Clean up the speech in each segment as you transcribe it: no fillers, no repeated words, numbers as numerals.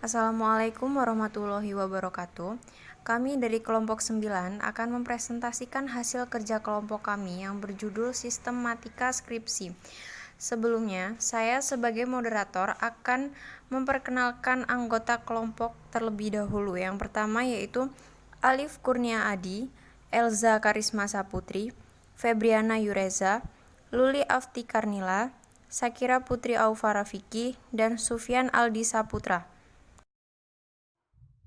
Assalamualaikum warahmatullahi wabarakatuh. Kami dari kelompok 9 akan mempresentasikan hasil kerja kelompok kami yang berjudul Sistematika Skripsi. Sebelumnya, saya sebagai moderator akan memperkenalkan anggota kelompok terlebih dahulu. Yang pertama yaitu Alif Kurnia Adi, Elza Karisma Saputri, Febriana Yureza, Luli Afti Karnila, Sakira Putri Aufara Fiki, dan Sufyan Aldi Saputra.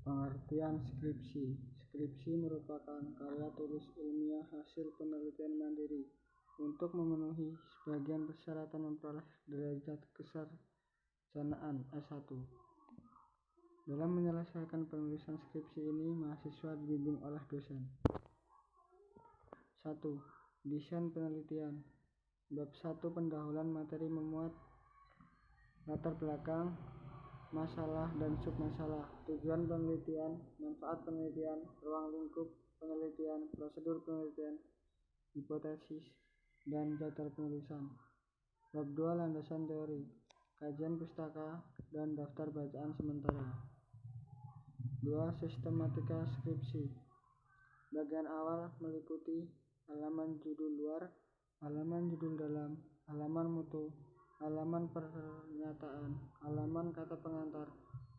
Pengertian skripsi. Skripsi merupakan karya tulis ilmiah hasil penelitian mandiri untuk memenuhi sebagian persyaratan memperoleh derajat kesarjanaan S1. Dalam menyelesaikan penulisan skripsi ini, mahasiswa dibimbing oleh dosen. 1. Desain penelitian. Bab 1 pendahuluan materi memuat latar belakang, masalah dan submasalah, tujuan penelitian, manfaat penelitian, ruang lingkup penelitian, prosedur penelitian, hipotesis, dan jadwal penulisan. Bab 2 landasan teori, kajian pustaka, dan daftar bacaan sementara. 2. Sistematika skripsi. Bagian awal meliputi halaman judul luar, halaman judul dalam, halaman mutu, halaman pernyataan, halaman kata pengantar,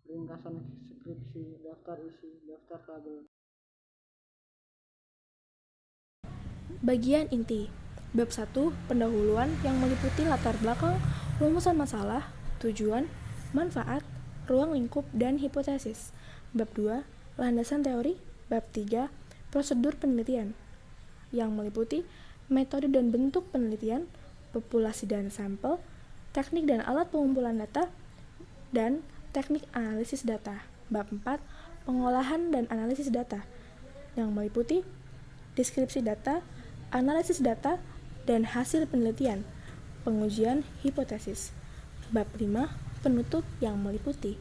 ringkasan skripsi, daftar isi, daftar tabel. Bagian inti. Bab 1 pendahuluan yang meliputi latar belakang, rumusan masalah, tujuan, manfaat, ruang lingkup, dan hipotesis. Bab 2 landasan teori. Bab 3 prosedur penelitian yang meliputi metode dan bentuk penelitian, populasi dan sampel, teknik dan alat pengumpulan data, dan teknik analisis data. Bab 4 pengolahan dan analisis data yang meliputi deskripsi data, analisis data, dan hasil penelitian, pengujian hipotesis. Bab 5 penutup yang meliputi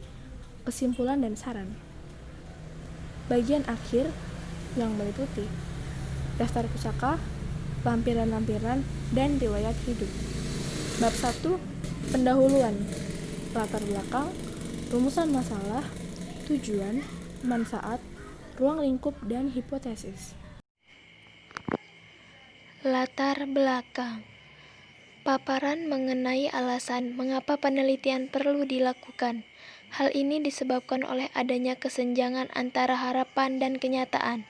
kesimpulan dan saran. Bagian akhir yang meliputi daftar pusaka, lampiran-lampiran, dan riwayat hidup. Bab 1 pendahuluan, latar belakang, rumusan masalah, tujuan, manfaat, ruang lingkup, dan hipotesis. Latar belakang. Paparan mengenai alasan mengapa penelitian perlu dilakukan. Hal ini disebabkan oleh adanya kesenjangan antara harapan dan kenyataan.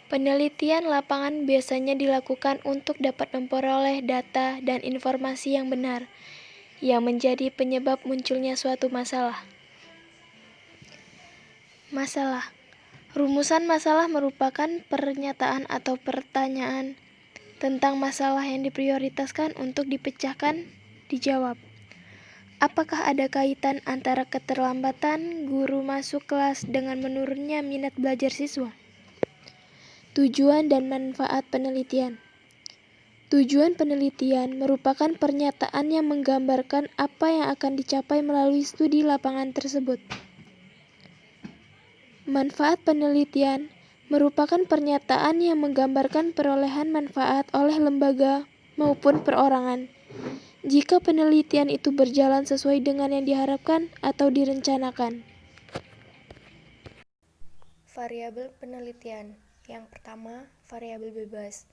Penelitian lapangan biasanya dilakukan untuk dapat memperoleh data dan informasi yang benar, yang menjadi penyebab munculnya suatu masalah. Masalah. Rumusan masalah merupakan pernyataan atau pertanyaan tentang masalah yang diprioritaskan untuk dipecahkan, dijawab. Apakah ada kaitan antara keterlambatan guru masuk kelas dengan menurunnya minat belajar siswa? Tujuan dan manfaat penelitian. Tujuan penelitian merupakan pernyataan yang menggambarkan apa yang akan dicapai melalui studi lapangan tersebut. Manfaat penelitian merupakan pernyataan yang menggambarkan perolehan manfaat oleh lembaga maupun perorangan jika penelitian itu berjalan sesuai dengan yang diharapkan atau direncanakan. Variabel penelitian. Yang pertama, variabel bebas.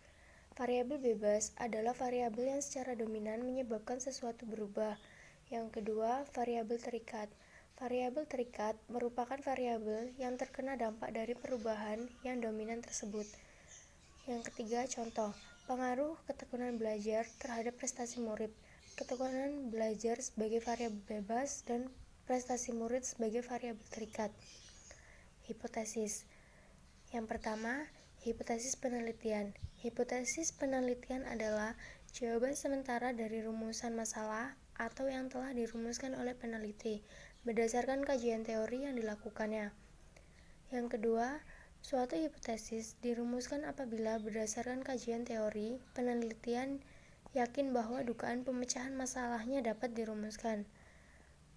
Variabel bebas adalah variabel yang secara dominan menyebabkan sesuatu berubah. Yang kedua, variabel terikat. Variabel terikat merupakan variabel yang terkena dampak dari perubahan yang dominan tersebut. Yang ketiga, contoh. Pengaruh ketekunan belajar terhadap prestasi murid. Ketekunan belajar sebagai variabel bebas dan prestasi murid sebagai variabel terikat. Hipotesis. Yang pertama, hipotesis penelitian. Hipotesis penelitian adalah jawaban sementara dari rumusan masalah atau yang telah dirumuskan oleh peneliti berdasarkan kajian teori yang dilakukannya. Yang kedua, suatu hipotesis dirumuskan apabila berdasarkan kajian teori, penelitian yakin bahwa dugaan pemecahan masalahnya dapat dirumuskan.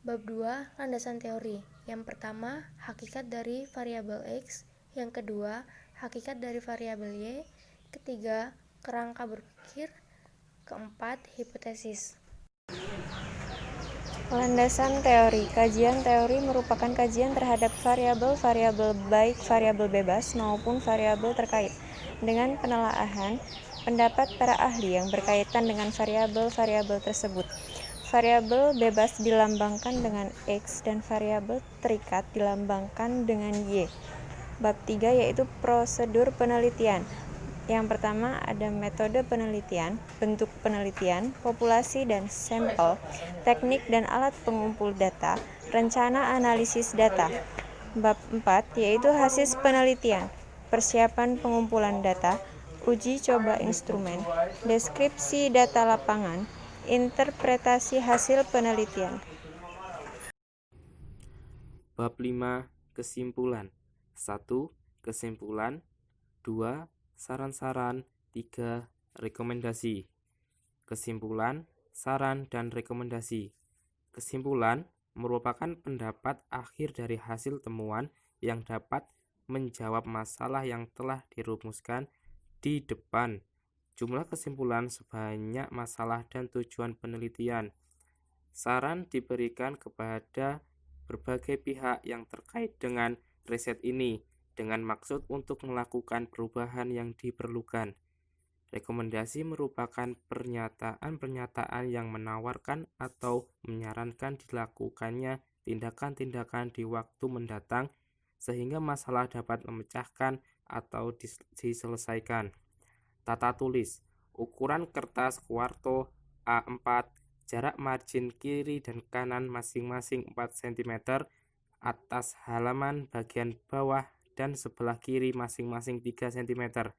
Bab 2, landasan teori. Yang pertama, hakikat dari variabel X. Yang kedua, hakikat dari variabel Y. Ketiga, kerangka berpikir. Keempat, hipotesis. Landasan teori. Kajian teori merupakan kajian terhadap variabel-variabel baik variabel bebas maupun variabel terkait dengan penelaahan pendapat para ahli yang berkaitan dengan variabel-variabel tersebut. Variabel bebas dilambangkan dengan X dan variabel terikat dilambangkan dengan Y. Bab 3 yaitu prosedur penelitian. Yang pertama ada metode penelitian, bentuk penelitian, populasi dan sampel, teknik dan alat pengumpul data, rencana analisis data. Bab 4 yaitu hasil penelitian, persiapan pengumpulan data, uji coba instrumen, deskripsi data lapangan, interpretasi hasil penelitian. Bab 5. Kesimpulan. 1. Kesimpulan. 2. Saran-saran. 3. Rekomendasi. Kesimpulan, saran, dan rekomendasi. Kesimpulan merupakan pendapat akhir dari hasil temuan yang dapat menjawab masalah yang telah dirumuskan di depan. Jumlah kesimpulan sebanyak masalah dan tujuan penelitian. Saran diberikan kepada berbagai pihak yang terkait dengan riset ini dengan maksud untuk melakukan perubahan yang diperlukan. Rekomendasi merupakan pernyataan-pernyataan yang menawarkan atau menyarankan dilakukannya tindakan-tindakan di waktu mendatang sehingga masalah dapat memecahkan atau diselesaikan. Tata tulis. Ukuran kertas kuarto A4, jarak margin kiri dan kanan masing-masing 4 cm, atas halaman bagian bawah dan sebelah kiri masing-masing 3 cm.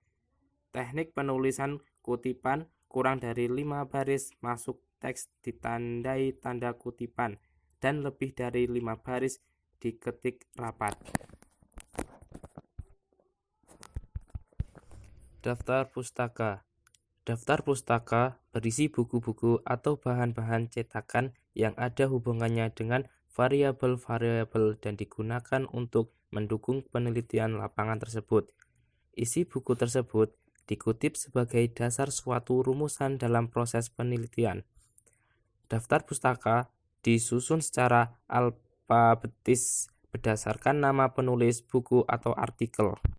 Teknik penulisan kutipan kurang dari 5 baris masuk teks ditandai tanda kutipan dan lebih dari 5 baris diketik rapat. Daftar pustaka. Daftar pustaka berisi buku-buku atau bahan-bahan cetakan yang ada hubungannya dengan variabel-variabel dan digunakan untuk mendukung penelitian lapangan tersebut. Isi buku tersebut dikutip sebagai dasar suatu rumusan dalam proses penelitian. Daftar pustaka disusun secara alfabetis berdasarkan nama penulis buku atau artikel.